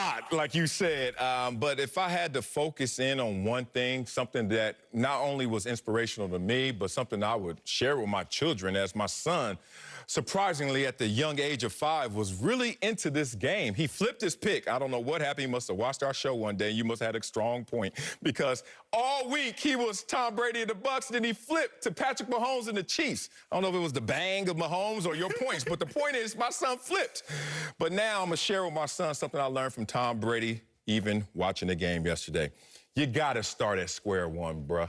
lot, like you said. But if I had to focus in on one thing, something that not only was inspirational to me, but something I would share with my children, as my son, surprisingly, at the young age of 5, was really into this game. He flipped his pick. I don't know what happened. He must have watched our show one day. You must have had a strong point, because all week he was Tom Brady and the Bucs, then he flipped to Patrick Mahomes and the Chiefs. I don't know if it was the bang of Mahomes or your points, but the point is my son flipped. But now I'm going to share with my son something I learned from Tom Brady, even watching the game yesterday. You got to start at square one, bruh.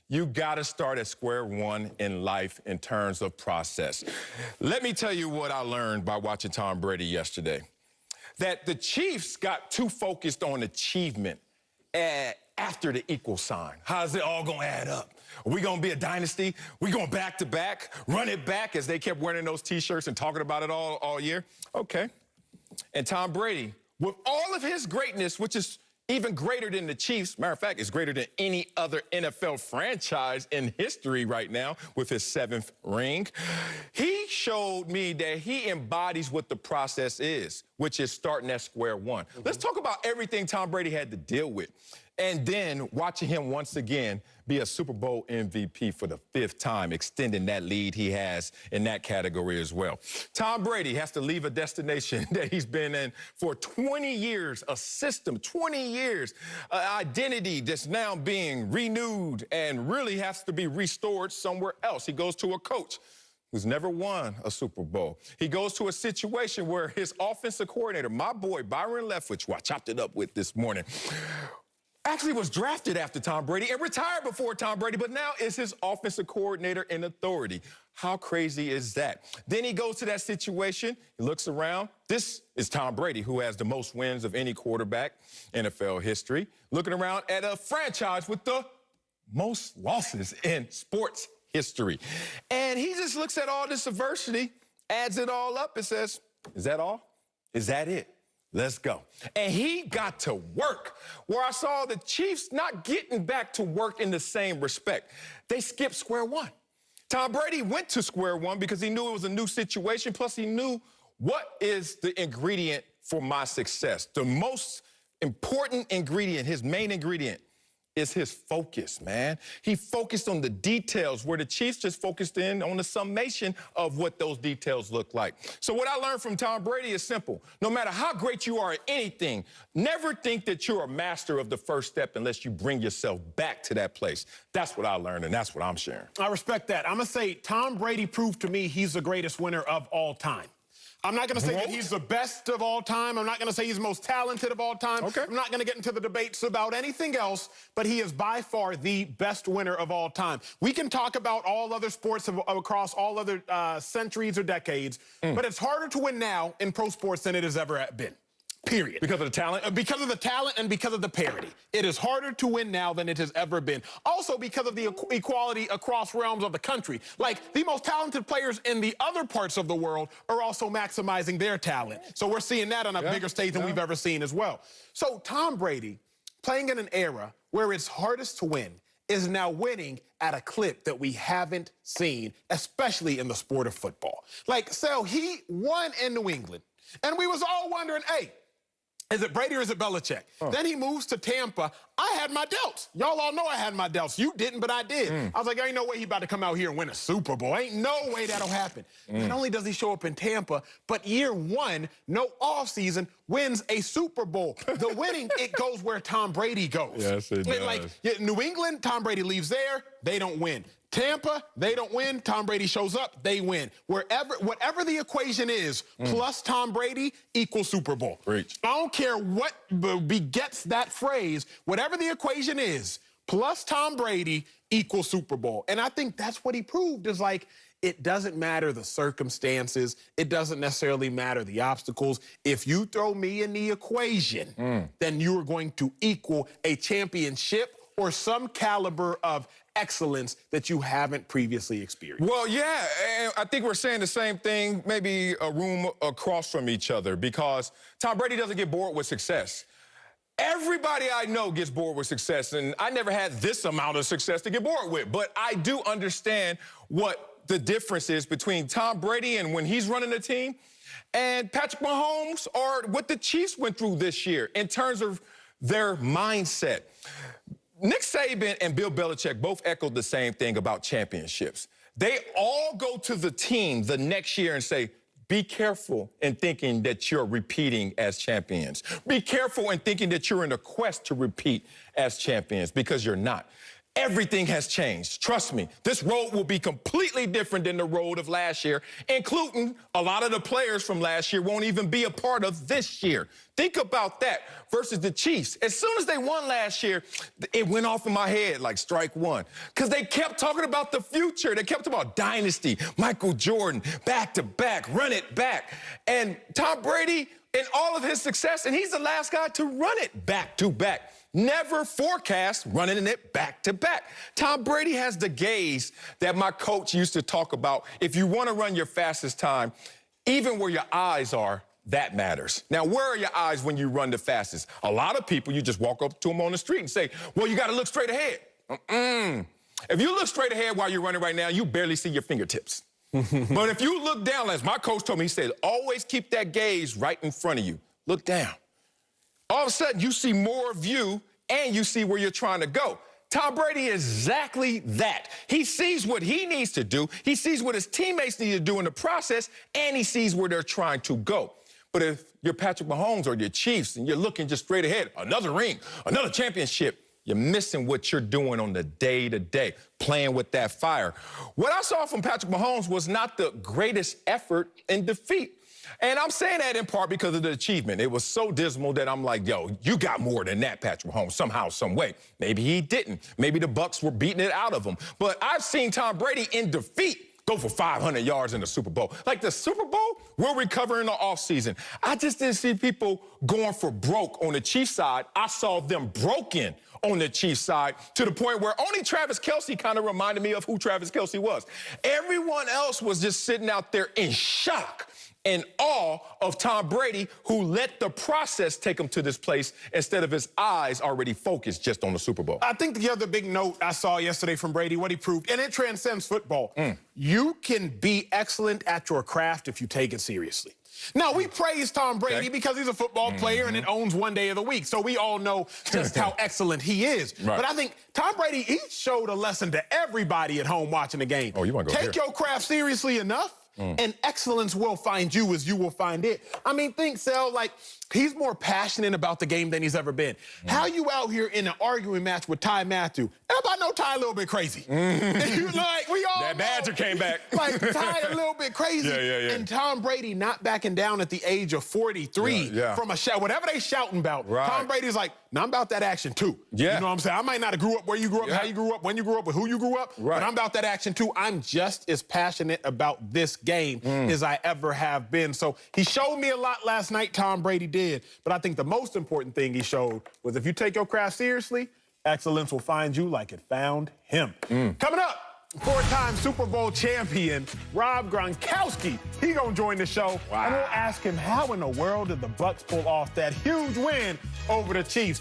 You got to start at square one in life in terms of process. Let me tell you what I learned by watching Tom Brady yesterday. That the Chiefs got too focused on achievement after the equal sign. How's it all going to add up? Are we going to be a dynasty? We going back to back, run it back, as they kept wearing those T-shirts and talking about it all year? Okay. And Tom Brady, with all of his greatness, which is even greater than the Chiefs, matter of fact, it's greater than any other NFL franchise in history right now with his 7th ring, he showed me that he embodies what the process is, which is starting at square one. Let's talk about everything Tom Brady had to deal with. And then watching him once again be a Super Bowl MVP for the 5th time, extending that lead he has in that category as well. Tom Brady has to leave a destination that he's been in for 20 years, a system, 20 years, an identity that's now being renewed and really has to be restored somewhere else. He goes to a coach who's never won a Super Bowl. He goes to a situation where his offensive coordinator, my boy Byron Leftwich, who I chopped it up with this morning, actually was drafted after Tom Brady and retired before Tom Brady, but now is his offensive coordinator in authority. How crazy is that? Then he goes to that situation, he looks around. This is Tom Brady, who has the most wins of any quarterback in NFL history, looking around at a franchise with the most losses in sports history. And he just looks at all this adversity, adds it all up and says, is that all? Is that it? Let's go. And he got to work, where I saw the Chiefs not getting back to work in the same respect. They skipped square one. Tom Brady went to square one because he knew it was a new situation, plus he knew what is the ingredient for my success. The most important ingredient, his main ingredient, is his focus, man. He focused on the details, where the Chiefs just focused in on the summation of what those details look like. So what I learned from Tom Brady is simple. No matter how great you are at anything, never think that you're a master of the first step unless you bring yourself back to that place. That's what I learned, and that's what I'm sharing. I respect that. I'm going to say Tom Brady proved to me he's the greatest winner of all time. I'm not going to say that he's the best of all time. I'm not going to say he's the most talented of all time. Okay. I'm not going to get into the debates about anything else, but he is by far the best winner of all time. We can talk about all other sports across all other centuries or decades, but it's harder to win now in pro sports than it has ever been. Period. Because of the talent? Because of the talent and because of the parity. It is harder to win now than it has ever been. Also because of the equality across realms of the country. Like, the most talented players in the other parts of the world are also maximizing their talent. So we're seeing that on a bigger stage than we've ever seen as well. So Tom Brady, playing in an era where it's hardest to win, is now winning at a clip that we haven't seen, especially in the sport of football. Like, so he won in New England, and we was all wondering, hey, is it Brady or is it Belichick? Then he moves to Tampa. I had my doubts. Y'all all know I had my doubts. You didn't, but I did. I was like, ain't no way he about to come out here and win a Super Bowl. Ain't no way that'll happen. Not only does he show up in Tampa, but year one, no offseason, wins a Super Bowl. The winning, it goes where Tom Brady goes. Yes, it does. Like, New England, Tom Brady leaves there, they don't win. Tampa, they don't win. Tom Brady shows up, they win. Whatever the equation is, plus Tom Brady equals Super Bowl. Preach. I don't care what begets that phrase. Whatever the equation is, plus Tom Brady equals Super Bowl. And I think that's what he proved, is like, it doesn't matter the circumstances. It doesn't necessarily matter the obstacles. If you throw me in the equation, then you are going to equal a championship or some caliber of excellence that you haven't previously experienced. Well, yeah, and I think we're saying the same thing, maybe a room across from each other, because Tom Brady doesn't get bored with success. Everybody I know gets bored with success, and I never had this amount of success to get bored with, but I do understand what the difference is between Tom Brady and when he's running a team And Patrick Mahomes are what the Chiefs went through this year in terms of their mindset. Nick Saban and Bill Belichick both echoed the same thing about championships. They all go to the team the next year and say, be careful in thinking that you're repeating as champions. Be careful in thinking that you're in a quest to repeat as champions, because you're not. Everything has changed. Trust me, this road will be completely different than the road of last year, including a lot of the players from last year won't even be a part of this year. Think about that versus the Chiefs. As soon as they won last year, it went off in my head like strike one, because they kept talking about the future. They kept talking about dynasty, Michael Jordan, back-to-back, run it back. And Tom Brady, in all of his success, and he's the last guy to run it back-to-back. Never forecast running it back-to-back. Tom Brady has the gaze that my coach used to talk about. If you want to run your fastest time, even where your eyes are, that matters. Now, where are your eyes when you run the fastest? A lot of people, you just walk up to them on the street and say, well, you got to look straight ahead. If you look straight ahead while you're running right now, you barely see your fingertips. But if you look down, as my coach told me, he said, always keep that gaze right in front of you. Look down. All of a sudden, you see more of you, and you see where you're trying to go. Tom Brady is exactly that. He sees what he needs to do. He sees what his teammates need to do in the process, and he sees where they're trying to go. But if you're Patrick Mahomes or your Chiefs and you're looking just straight ahead, another ring, another championship, you're missing what you're doing on the day-to-day, playing with that fire. What I saw from Patrick Mahomes was not the greatest effort in defeat. And I'm saying that in part because of the achievement. It was so dismal that I'm like, yo, you got more than that, Patrick Mahomes, somehow, some way. Maybe he didn't. Maybe the Bucs were beating it out of him. But I've seen Tom Brady in defeat go for 500 yards in the Super Bowl. Like the Super Bowl, we'll recover in the offseason. I just didn't see people going for broke on the Chiefs side. I saw them broken on the Chiefs side, to the point where only Travis Kelce kind of reminded me of who Travis Kelce was. Everyone else was just sitting out there in shock and awe of Tom Brady, who let the process take him to this place instead of his eyes already focused just on the Super Bowl. I think the other big note I saw yesterday from Brady, what he proved, and it transcends football, you can be excellent at your craft if you take it seriously. Now, we praise Tom Brady because he's a football player and it owns one day of the week, so we all know just how excellent he is. Right. But I think Tom Brady, he showed a lesson to everybody at home watching the game. Oh, you want to go Take your craft seriously enough, and excellence will find you as you will find it. I mean, think, Sel, like, he's more passionate about the game than he's ever been. How you out here in an arguing match with Ty Matthew? Everybody know Ty a little bit crazy. Like, we all That Badger came back. Like, Ty a little bit crazy. Yeah. And Tom Brady not backing down at the age of 43 from a shout. Whatever they shouting about, Tom Brady's like, no, I'm about that action too. You know what I'm saying? I might not have grew up where you grew up, how you grew up, when you grew up, with who you grew up, but I'm about that action too. I'm just as passionate about this game as I ever have been. So he showed me a lot last night, Tom Brady did. But I think the most important thing he showed was if you take your craft seriously, excellence will find you like it found him. Coming up, four-time Super Bowl champion Rob Gronkowski. He gonna join the show, and we'll ask him how in the world did the Bucs pull off that huge win over the Chiefs.